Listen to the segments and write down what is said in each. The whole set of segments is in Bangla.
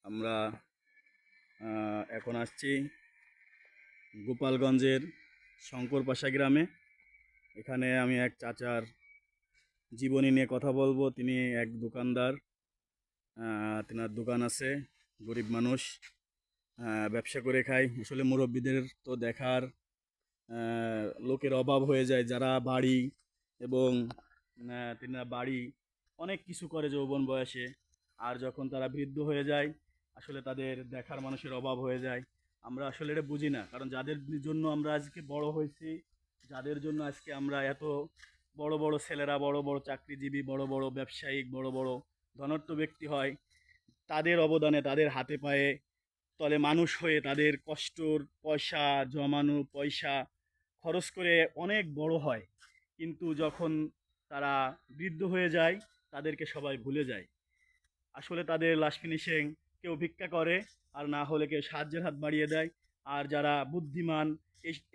আমরা এখন আসছি গোপালগঞ্জের শঙ্করপাশা গ্রামে। এখানে আমি এক চাচার জীবনী নিয়ে কথা বলবো। তিনি এক দোকানদার, তেনার দোকান আছে, গরিব মানুষ, ব্যবসা করে খায়। আসলে মুরব্বীদের তো দেখার লোকের অভাব হয়ে যায়, যারা বাড়ি এবং তেনারা বাড়ি অনেক কিছু করে যৌবন বয়সে, আর যখন তারা বৃদ্ধ হয়ে যায় আসলে তাদের দেখার মানুষের অভাব হয়ে যায়। আমরা আসলে এটা বুঝি না, কারণ যাদের জন্য আমরা আজকে বড় হয়েছি, যাদের জন্য আজকে আমরা এত বড় বড় ছেলেরা বড় বড় চাকরিজীবী, বড় বড় ব্যবসায়িক, বড় বড় ধনাঢ্য ব্যক্তি হয়, তাদের অবদানে, তাদের হাতে পায়ে তলে মানুষ হয়ে, তাদের কষ্টর পয়সা জমানো পয়সা খরচ করে অনেক বড় হয়, কিন্তু যখন তারা বৃদ্ধ হয়ে যায় তাদেরকে সবাই ভুলে যায়। আসলে তাদের লাস্ট ফিনিশিং কেউ ভিক্ষা করে, আর না হলে কেউ সাহায্যের হাত বাড়িয়ে দেয়। আর যারা বুদ্ধিমান,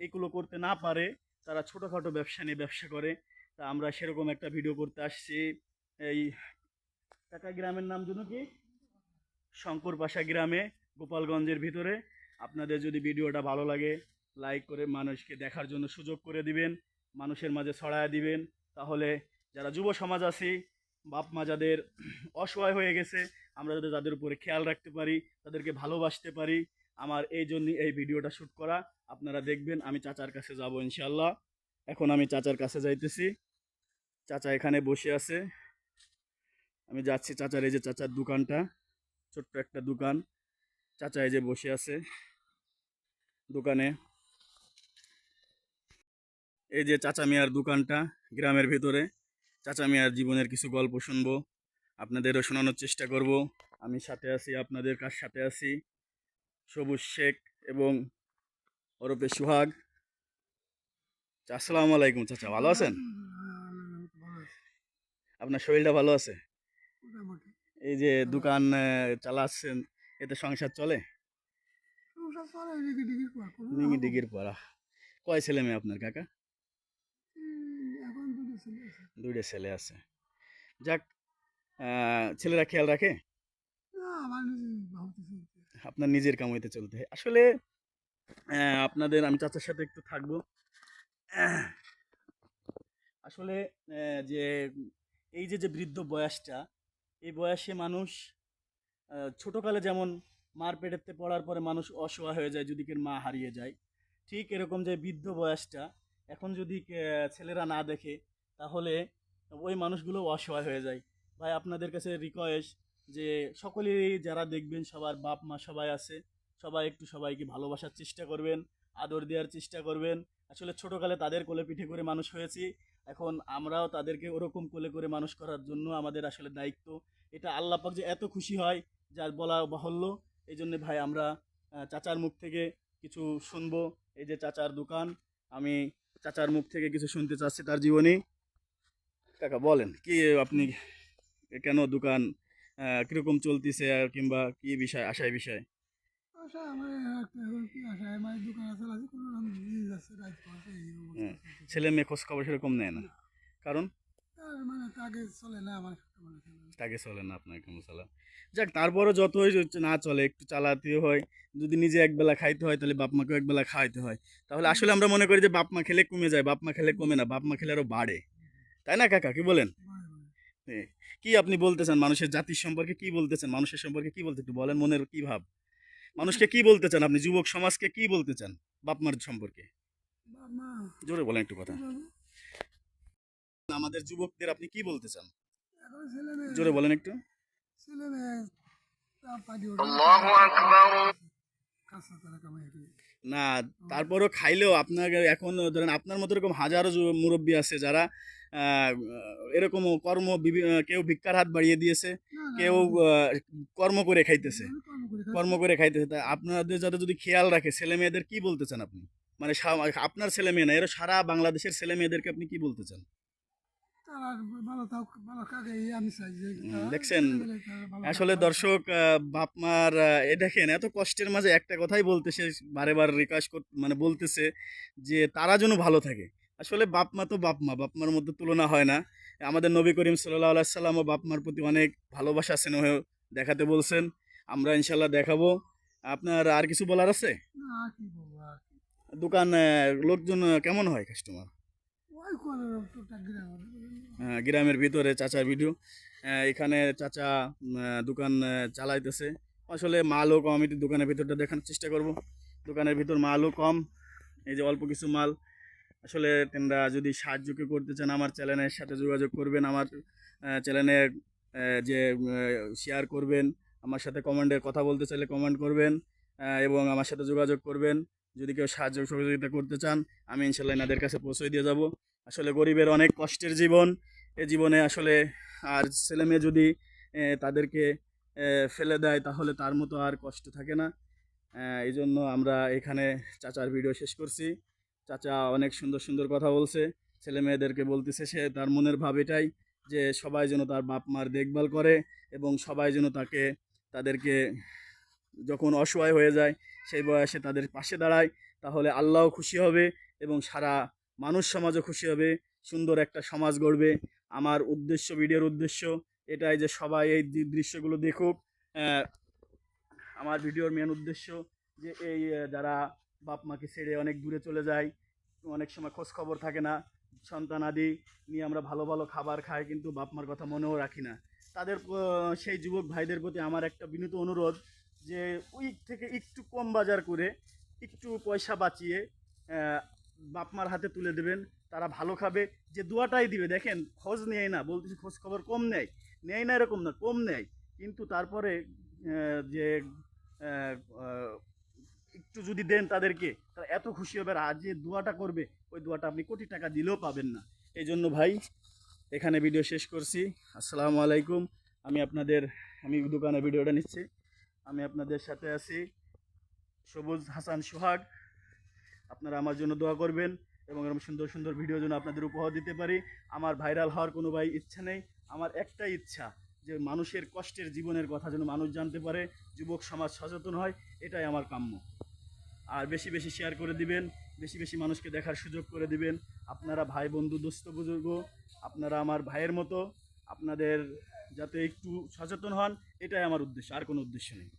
এগুলো করতে না পারে, তারা ছোটোখাটো ব্যবসা নিয়ে ব্যবসা করে। তা আমরা সেরকম একটা ভিডিও করতে আসছি। এই টাকা গ্রামের নাম জন্য কি, শঙ্করপাশা গ্রামে, গোপালগঞ্জের ভিতরে। আপনাদের যদি ভিডিওটা ভালো লাগে, লাইক করে মানুষকে দেখার জন্য সুযোগ করে দিবেন, মানুষের মাঝে ছড়ায় দিবেন। তাহলে যারা যুব সমাজ আছি, বাপ মা যাদের অসহায় হয়ে গেছে, আমরা যাতে তাদের উপরে খেয়াল রাখতে পারি, তাদেরকে ভালোবাসতে পারি। আমার এই জন্যই এই ভিডিওটা শ্যুট করা। আপনারা দেখবেন। আমি চাচার কাছে যাব ইনশাল্লাহ। এখন আমি চাচার কাছে যাইতেছি। চাচা এখানে বসে আছে, আমি যাচ্ছি চাচার। এই যে চাচার দোকানটা, ছোট্ট একটা দোকান। চাচা এই যে বসে আছে দোকানে। এই যে চাচা মিয়ার দোকানটা গ্রামের ভিতরে। চাচা মিয়ার জীবনের কিছু গল্প শুনবো, আপনাদেরও শোনানোর চেষ্টা করব। আমি সাথে আছি, আপনাদের কার সাথে আছি, সবুজ শেখ এবং ওরফে সুহাগ। আসসালামু আলাইকুম চাচা, ভালো আছেন? আপনার শরীরটা ভালো আছে? এই যে দোকান চালাচ্ছেন, এতে সংসার চলে? নিঙি ডিগির পড়া। কয় ছেলে মেয়ে আপনার কাকা? দুইটা ছেলে আছে। যাক, ছেলেরা খেয়াল রাখে? আপনার নিজের কামাইতে চলতে হয় আসলে। আপনাদের, আমি চাচার সাথে একটু থাকবো। আসলে যে এই যে যে বৃদ্ধ বয়সটা, এই বয়সে মানুষ ছোটকালে যেমন মার পেটেতে পড়ার পরে মানুষ অসহায় হয়ে যায় যদি কেউ মা হারিয়ে যায়, ঠিক এরকম যে বৃদ্ধ বয়সটা এখন যদি ছেলেরা না দেখে, তাহলে ওই মানুষগুলো অসহায় হয়ে যায়। ভাই আপনাদের কাছে রিকোয়েস্ট যে সকলেই যারা দেখবেন, সবার বাপ মা সবাই আছে, সবাই একটু সবাইকে ভালোবাসার চেষ্টা করবেন, আদর দেওয়ার চেষ্টা করবেন। আসলে ছোটোকালে তাদের কোলে পিঠে করে মানুষ হয়েছি, এখন আমরাও তাদেরকে ওরকম কোলে করে মানুষ করার জন্য আমাদের আসলে দায়িত্ব। এটা আল্লাহ পাক যে এত খুশি হয় যার বলা বাহুল্য। এই জন্য ভাই আমরা চাচার মুখ থেকে কিছু শুনবো। এই যে চাচার দোকান, আমি চাচার মুখ থেকে কিছু শুনতে চাচ্ছি তার জীবনী। কাকা বলেন কি আপনি, কেন দোকান, কিরকম চলতেছে, আর কিংবা কি বিষয়, আশায় বিষয়? ছেলে মেয়ে খোঁজ খবর সেরকম নেয় না, কারণ তাকে চলে না আপনার কেমন চালা। যাক, তারপরে যতই না চলে একটু চালাতে হয়। যদি নিজে একবেলা খাইতে হয় তাহলে বাপ মাকেও একবেলা খাওয়াইতে হয়। তাহলে আসলে আমরা মনে করি যে বাপ মা খেলে কমে যায়, বাপ মা খেলে কমে না, বাপ মা খেলে আরো বাড়ে। তাই না কাকা, কি বলেন? কি আপনি বলতে চান মানুষের জাতির সম্পর্কে, কি বলতে চান মানুষের সম্পর্কে, কি বলতে, একটু বলেন মনের কি ভাব। মানুষকে কি বলতে চান আপনি, যুবক সমাজকে কি বলতে চান বাপ মার সম্পর্কে? জোরে বলেন একটু কথা। আমাদের যুবকদের আপনি কি বলতে চান, জোরে বলেন একটু। না, তারপরও খাইলেও আপনার এখন ধরেন আপনার মতো এরকম হাজারো মুরব্বী আছে যারা এরকম কেউ ভিক্ষার হাত বাড়িয়ে দিয়েছে, কেউ কর্ম করে খাইতেছে, কর্ম করে খাইতেছে। তা আপনাদের যাতে যদি খেয়াল রাখে, ছেলে মেয়েদের কি বলতে চান আপনি, মানে আপনার ছেলে মেয়ে না, এরা সারা বাংলাদেশের ছেলে মেয়েদেরকে আপনি কি বলতে চান? দেখছেন, আসলে দর্শক, বাপ মার এ দেখেন এত কষ্টের মাঝে একটা কথাই বলতেছে, বারে বার রিকোয়েস্ট মানে বলতেছে যে তারা যেন ভালো থাকে। আসলে বাপ মা তো বাপ মা, বাপ মার মধ্যে তুলনা হয় না। আমাদের নবী করিম সাল্লাল্লাহু আলাইহি সাল্লাম ও বাপ মার প্রতি অনেক ভালোবাসা স্নেহ দেখাতে বলছেন। আমরা ইনশাল্লাহ দেখাবো। আপনার আর কিছু বলার আছে? না কি বলবো আর কি, দোকান লোকজন কেমন হয় কাস্টমার? ওই করে টুকটাক গ্রামের গ্রামের ভিতরে চাচার ভিডিও। এখানে চাচা দোকান চালাইতেছে। আসলে মালও কম, আমি একটু দোকানের ভিতরটা দেখানোর চেষ্টা করব। দোকানের ভিতর মালও কম, এই যে অল্প কিছু মাল। আসলে তোমরা যদি সাহায্য কেউ করতে চান আমার চ্যানেলের সাথে যোগাযোগ করবেন। আমার চ্যানেলে যে শেয়ার করবেন, আমার সাথে কমেন্টে কথা বলতে চাইলে কমেন্ট করবেন, এবং আমার সাথে যোগাযোগ করবেন। যদি কেউ সাহায্য সহযোগিতা করতে চান আমি ইনশাল্লাহ এনাদের কাছে পৌঁছে দিয়ে যাব। আসলে গরিবের অনেক কষ্টের জীবন, এই জীবনে আসলে আর ছেলে মেয়ে যদি তাদেরকে ফেলে দেয় তাহলে তার মতো আর কষ্ট থাকে না। এই জন্য আমরা এখানে চাচার ভিডিও শেষ করছি। চাচা অনেক সুন্দর সুন্দর কথা বলছে, ছেলে মেয়েদেরকে বলতেছে সে তার মনের ভাব এটাই যে সবাই যেন তার বাপ মার দেখভাল করে এবং সবাই যেন তাদেরকে যখন অসহায় হয়ে যায় সেই বয়সে তাদের পাশে দাঁড়ায়, তাহলে আল্লাহও খুশি হবে এবং সারা মানুষ সমাজও খুশি হবে, সুন্দর একটা সমাজ গড়বে। আমার উদ্দেশ্য, ভিডিওর উদ্দেশ্য এটাই যে সবাই এই দৃশ্যগুলো দেখুক। আহ, আমার ভিডিওর মেন উদ্দেশ্য যে এই যারা বাপ মাকে ছেড়ে অনেক দূরে চলে যায়, অনেক সময় খোঁজ খবর থাকে না, সন্তান আদি নিয়ে আমরা ভালো ভালো খাবার খাই কিন্তু বাপ মার কথা মনেও রাখি না, তাদের সেই যুবক ভাইদের প্রতি আমার একটা বিনীত অনুরোধ যে ওই থেকে একটু কম বাজার করে একটু পয়সা বাঁচিয়ে আহ, বাপ মার হাতে তুলে দেবেন, তারা ভালো খাবে। যে দোয়াটাই দিবে, দেখেন খোঁজ নেয় না, বলতেছি খোঁজ খবর কম নেয়, নেয় না এরকম না, কম নেয়, কিন্তু তারপরে যে আহ, আহ, একটু যদি দেন তাদেরকে, তারা এত খুশি হবে আর যে দোয়াটা করবে ওই দোয়াটা আপনি কোটি টাকা দিলেও পাবেন না। এই জন্য ভাই এখানে ভিডিও শেষ করছি। আসসালামু আলাইকুম। আমি দোকানে ভিডিওটা নিচ্ছি, আমি আপনাদের সাথে আছি সবুজ হাসান সোহাগ। আপনারা আমার জন্য দোয়া করবেন এবং এরকম সুন্দর সুন্দর ভিডিও যেন আপনাদের উপহার দিতে পারি। আমার ভাইরাল হওয়ার কোনো ভাই ইচ্ছা নেই, আমার একটাই ইচ্ছা যে মানুষের কষ্টের জীবনের কথা যেন মানুষ জানতে পারে, যুবক সমাজ সচেতন হয়, এটাই আমার কাম্য। আর বেশি বেশি শেয়ার করে দিবেন, বেশি বেশি মানুষকে দেখার সুযোগ করে দিবেন। আপনারা ভাই বন্ধু দোস্ত বুজুর্গ, আপনারা আমার ভাইয়ের মতো, আপনাদের যাতে একটু সচেতন হন, এটাই আমার উদ্দেশ্য, আর কোনো উদ্দেশ্য নেই।